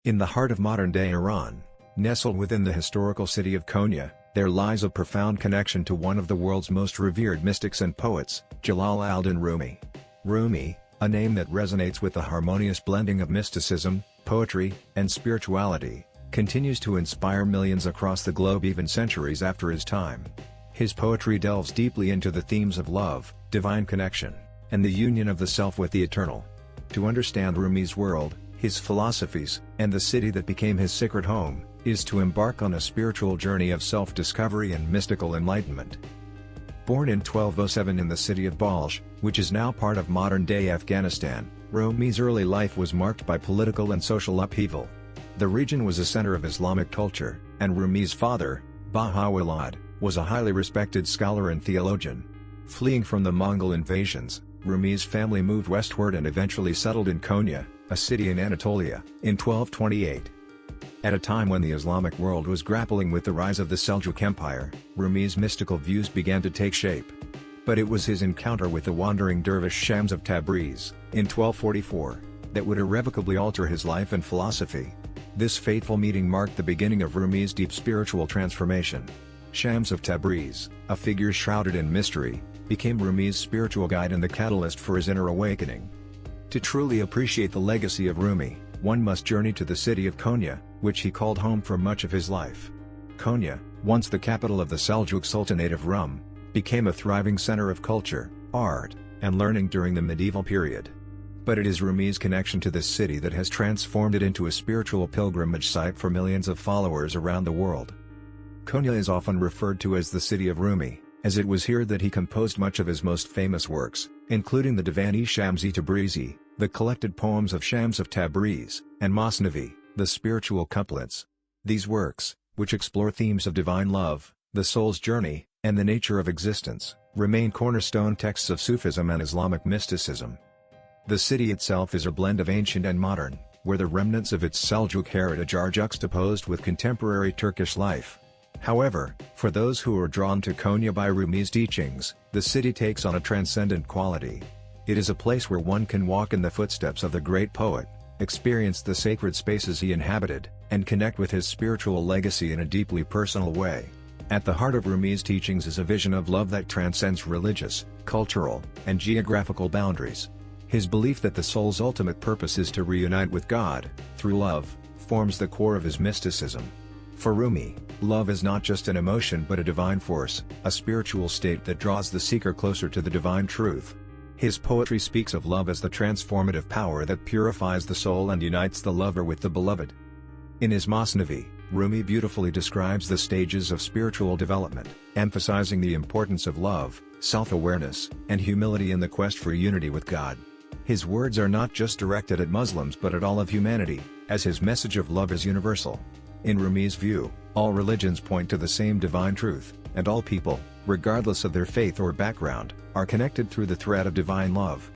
In the heart of modern-day Iran, nestled within the historical city of Konya, there lies a profound connection to one of the world's most revered mystics and poets, Jalal ad-Din Rumi. Rumi, a name that resonates with the harmonious blending of mysticism, poetry, and spirituality, continues to inspire millions across the globe even centuries after his time. His poetry delves deeply into the themes of love, divine connection, and the union of the self with the eternal. To understand Rumi's world, his philosophies, and the city that became his sacred home, is to embark on a spiritual journey of self-discovery and mystical enlightenment. Born in 1207 in the city of Balkh, which is now part of modern-day Afghanistan, Rumi's early life was marked by political and social upheaval. The region was a center of Islamic culture, and Rumi's father, Baha'u'llah, was a highly respected scholar and theologian. Fleeing from the Mongol invasions, Rumi's family moved westward and eventually settled in Konya, a city in Anatolia, in 1228. At a time when the Islamic world was grappling with the rise of the Seljuk Empire, Rumi's mystical views began to take shape. But it was his encounter with the wandering dervish Shams of Tabriz, in 1244, that would irrevocably alter his life and philosophy. This fateful meeting marked the beginning of Rumi's deep spiritual transformation. Shams of Tabriz, a figure shrouded in mystery, became Rumi's spiritual guide and the catalyst for his inner awakening. To truly appreciate the legacy of Rumi, one must journey to the city of Konya, which he called home for much of his life. Konya, once the capital of the Seljuk Sultanate of Rum, became a thriving center of culture, art, and learning during the medieval period. But it is Rumi's connection to this city that has transformed it into a spiritual pilgrimage site for millions of followers around the world. Konya is often referred to as the city of Rumi, as it was here that he composed much of his most famous works, including the Divan-i Tabrizi, the collected poems of Shams of Tabriz, and Masnavi, the spiritual couplets. These works, which explore themes of divine love, the soul's journey, and the nature of existence, remain cornerstone texts of Sufism and Islamic mysticism. The city itself is a blend of ancient and modern, where the remnants of its Seljuk heritage are juxtaposed with contemporary Turkish life. However, for those who are drawn to Konya by Rumi's teachings, the city takes on a transcendent quality. It is a place where one can walk in the footsteps of the great poet, experience the sacred spaces he inhabited, and connect with his spiritual legacy in a deeply personal way. At the heart of Rumi's teachings is a vision of love that transcends religious, cultural, and geographical boundaries. His belief that the soul's ultimate purpose is to reunite with God, through love, forms the core of his mysticism. For Rumi, love is not just an emotion but a divine force, a spiritual state that draws the seeker closer to the divine truth. His poetry speaks of love as the transformative power that purifies the soul and unites the lover with the beloved. In his Masnavi, Rumi beautifully describes the stages of spiritual development, emphasizing the importance of love, self-awareness, and humility in the quest for unity with God. His words are not just directed at Muslims but at all of humanity, as his message of love is universal. In Rumi's view, all religions point to the same divine truth, and all people, regardless of their faith or background, are connected through the thread of divine love.